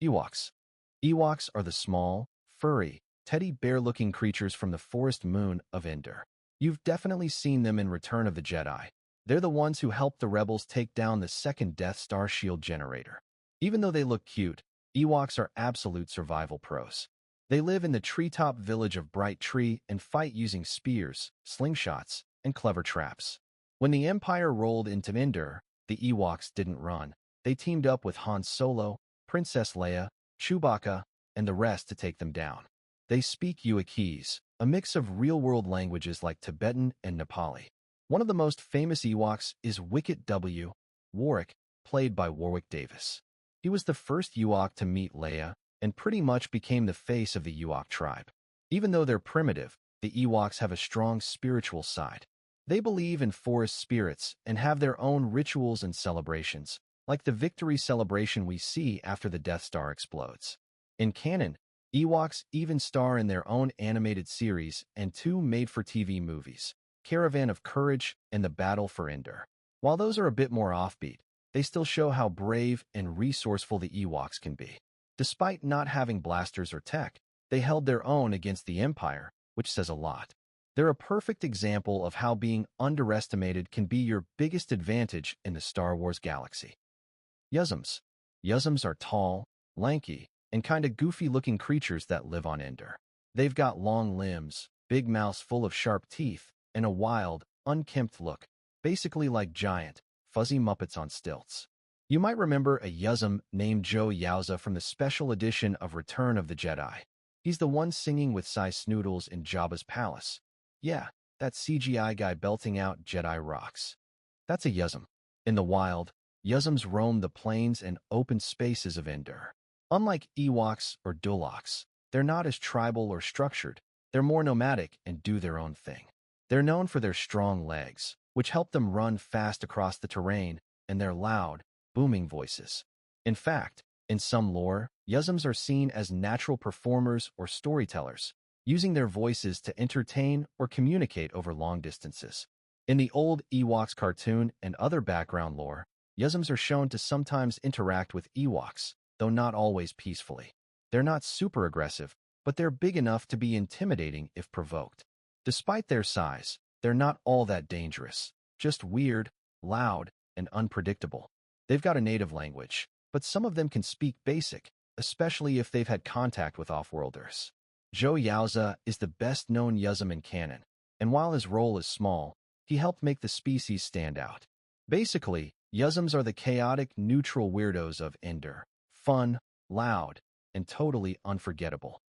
Ewoks. Ewoks are the small, furry, teddy bear-looking creatures from the forest moon of Endor. You've definitely seen them in Return of the Jedi. They're the ones who helped the rebels take down the second Death Star shield generator. Even though they look cute, Ewoks are absolute survival pros. They live in the treetop village of Bright Tree and fight using spears, slingshots, and clever traps. When the Empire rolled into Endor, the Ewoks didn't run. They teamed up with Han Solo, Princess Leia, Chewbacca, and the rest to take them down. They speak Yuakese, a mix of real-world languages like Tibetan and Nepali. One of the most famous Ewoks is Wicket W. Warwick, played by Warwick Davis. He was the first Ewok to meet Leia and pretty much became the face of the Ewok tribe. Even though they're primitive, the Ewoks have a strong spiritual side. They believe in forest spirits and have their own rituals and celebrations, like the victory celebration we see after the Death Star explodes. In canon, Ewoks even star in their own animated series and two made-for-TV movies, Caravan of Courage and The Battle for Endor. While those are a bit more offbeat, they still show how brave and resourceful the Ewoks can be. Despite not having blasters or tech, they held their own against the Empire, which says a lot. They're a perfect example of how being underestimated can be your biggest advantage in the Star Wars galaxy. Yuzzums. Yuzzums are tall, lanky, and kinda goofy-looking creatures that live on Endor. They've got long limbs, big mouths full of sharp teeth, and a wild, unkempt look, basically like giant, fuzzy Muppets on stilts. You might remember a yuzzum named Joe Yowza from the special edition of Return of the Jedi. He's the one singing with Sy Snoodles in Jabba's palace. Yeah, that CGI guy belting out Jedi rocks. That's a yuzzum. In the wild, yuzzums roam the plains and open spaces of Endor. Unlike Ewoks or Duloks, they're not as tribal or structured. They're more nomadic and do their own thing. They're known for their strong legs, which help them run fast across the terrain, and their loud, booming voices. In fact, in some lore, yuzzums are seen as natural performers or storytellers, using their voices to entertain or communicate over long distances. In the old Ewoks cartoon and other background lore, yuzzums are shown to sometimes interact with Ewoks, though not always peacefully. They're not super aggressive, but they're big enough to be intimidating if provoked. Despite their size, they're not all that dangerous, just weird, loud, and unpredictable. They've got a native language, but some of them can speak basic, especially if they've had contact with off-worlders. Joe Yowza is the best-known yuzzum in canon, and while his role is small, he helped make the species stand out. Basically, yuzzums are the chaotic, neutral weirdos of Endor, fun, loud, and totally unforgettable.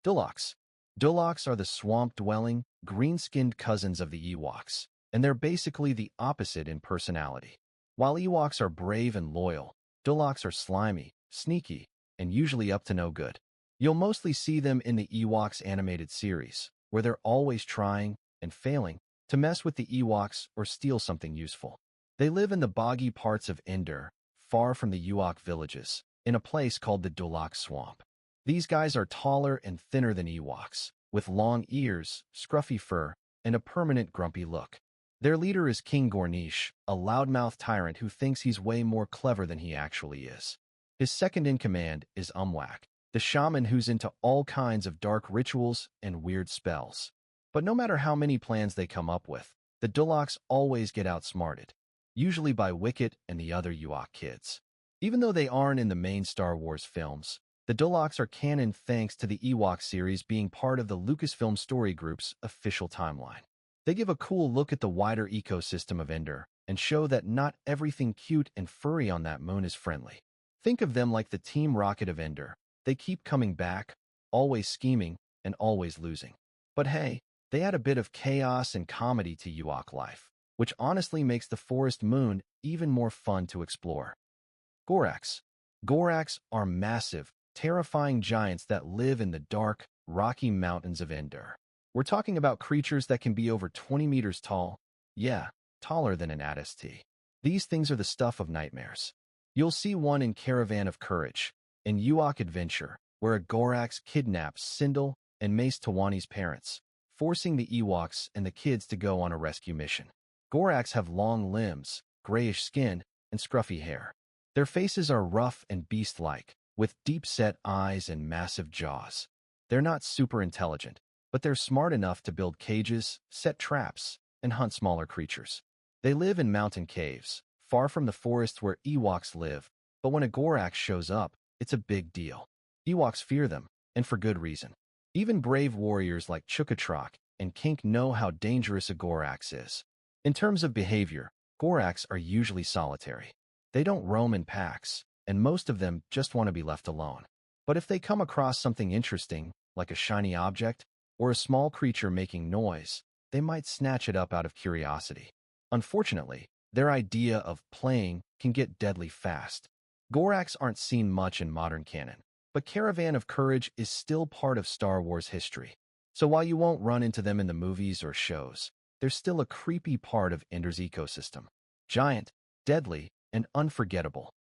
Duloks. Duloks are the swamp-dwelling, green-skinned cousins of the Ewoks, and they're basically the opposite in personality. While Ewoks are brave and loyal, Duloks are slimy, sneaky, and usually up to no good. You'll mostly see them in the Ewoks animated series, where they're always trying, and failing, to mess with the Ewoks or steal something useful. They live in the boggy parts of Endor, far from the Ewok villages, in a place called the Dulok Swamp. These guys are taller and thinner than Ewoks, with long ears, scruffy fur, and a permanent grumpy look. Their leader is King Gornish, a loudmouth tyrant who thinks he's way more clever than he actually is. His second-in-command is Umwak, the shaman who's into all kinds of dark rituals and weird spells. But no matter how many plans they come up with, the Duloks always get outsmarted, usually by Wicket and the other Ewok kids. Even though they aren't in the main Star Wars films, the Duloks are canon thanks to the Ewok series being part of the Lucasfilm Story Group's official timeline. They give a cool look at the wider ecosystem of Endor and show that not everything cute and furry on that moon is friendly. Think of them like the Team Rocket of Endor. They keep coming back, always scheming, and always losing. But hey, they add a bit of chaos and comedy to Ewok life, which honestly makes the forest moon even more fun to explore. Goraks. Goraks are massive, terrifying giants that live in the dark, rocky mountains of Endor. We're talking about creatures that can be over 20 meters tall. Yeah, taller than an AT-ST. These things are the stuff of nightmares. You'll see one in Caravan of Courage, in Ewok Adventure, where a Goraks kidnaps Sindel and Mace Tawani's parents, forcing the Ewoks and the kids to go on a rescue mission. Goraks have long limbs, grayish skin, and scruffy hair. Their faces are rough and beast-like, with deep-set eyes and massive jaws. They're not super intelligent, but they're smart enough to build cages, set traps, and hunt smaller creatures. They live in mountain caves, far from the forest where Ewoks live, but when a Gorax shows up, it's a big deal. Ewoks fear them, and for good reason. Even brave warriors like Chukatrak and Kink know how dangerous a Gorax is. In terms of behavior, Gorax are usually solitary. They don't roam in packs, and most of them just want to be left alone. But if they come across something interesting, like a shiny object or a small creature making noise, they might snatch it up out of curiosity. Unfortunately, their idea of playing can get deadly fast. Gorax aren't seen much in modern canon, but Caravan of Courage is still part of Star Wars history. So while you won't run into them in the movies or shows, they're still a creepy part of Endor's ecosystem. Giant, deadly, and unforgettable.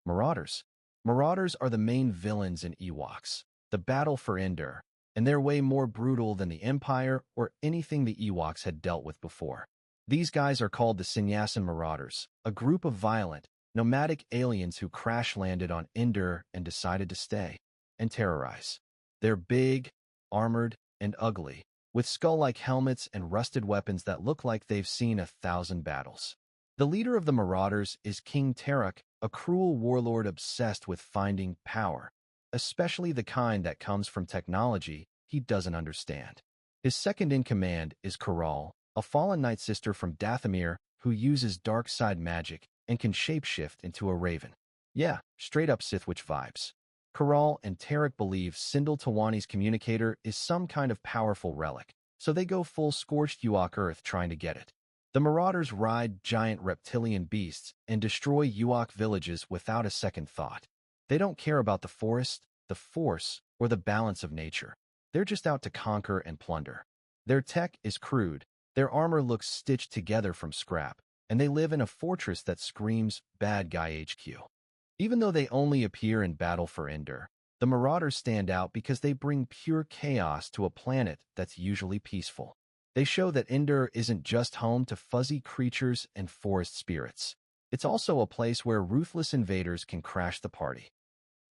Marauders. Marauders are the main villains in Ewoks, the battle for Endor, and they're way more brutal than the Empire or anything the Ewoks had dealt with before. These guys are called the Sinyasin Marauders, a group of violent, nomadic aliens who crash-landed on Endor and decided to stay and terrorize. They're big, armored, and ugly, with skull-like helmets and rusted weapons that look like they've seen 1,000 battles. The leader of the Marauders is King Tarak, a cruel warlord obsessed with finding power, especially the kind that comes from technology he doesn't understand. His second-in-command is Karal, a fallen Night Sister from Dathomir who uses dark side magic and can shapeshift into a raven. Yeah, straight-up Sith Witch vibes. Karal and Tarak believe Sindel Tawani's communicator is some kind of powerful relic, so they go full scorched Ewok Earth trying to get it. The Marauders ride giant reptilian beasts and destroy Ewok villages without a second thought. They don't care about the forest, the Force, or the balance of nature. They're just out to conquer and plunder. Their tech is crude, their armor looks stitched together from scrap, and they live in a fortress that screams Bad Guy HQ. Even though they only appear in Battle for Endor, the Marauders stand out because they bring pure chaos to a planet that's usually peaceful. They show that Endor isn't just home to fuzzy creatures and forest spirits. It's also a place where ruthless invaders can crash the party.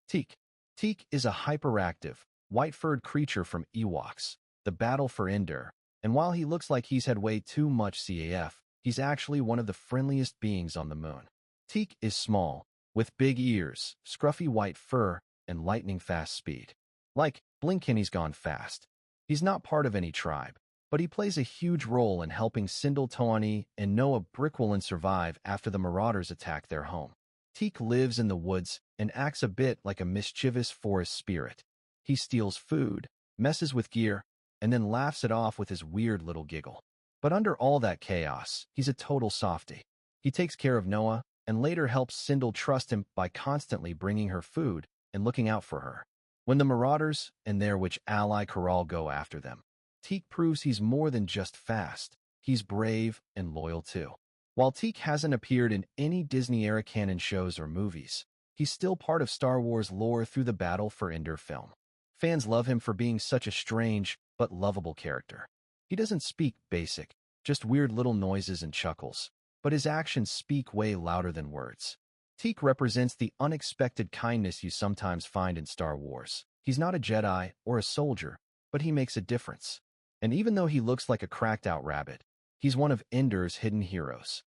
Teek. Teek is a hyperactive, white-furred creature from Ewoks, the Battle for Endor, and while he looks like he's had way too much CAF, he's actually one of the friendliest beings on the moon. Teek is small, with big ears, scruffy white fur, and lightning-fast speed. Like, blink and he's gone fast. He's not part of any tribe, but he plays a huge role in helping Sindel Tawani and Noah Brickwollen survive after the Marauders attack their home. Teek lives in the woods and acts a bit like a mischievous forest spirit. He steals food, messes with gear, and then laughs it off with his weird little giggle. But under all that chaos, he's a total softie. He takes care of Noah, and later helps Sindel trust him by constantly bringing her food and looking out for her. When the Marauders and their witch ally Karal go after them, Teek proves he's more than just fast, he's brave and loyal too. While Teek hasn't appeared in any Disney-era canon shows or movies, he's still part of Star Wars lore through the Battle for Endor film. Fans love him for being such a strange but lovable character. He doesn't speak basic, just weird little noises and chuckles, but his actions speak way louder than words. Teek represents the unexpected kindness you sometimes find in Star Wars. He's not a Jedi or a soldier, but he makes a difference. And even though he looks like a cracked-out rabbit, he's one of Endor's hidden heroes.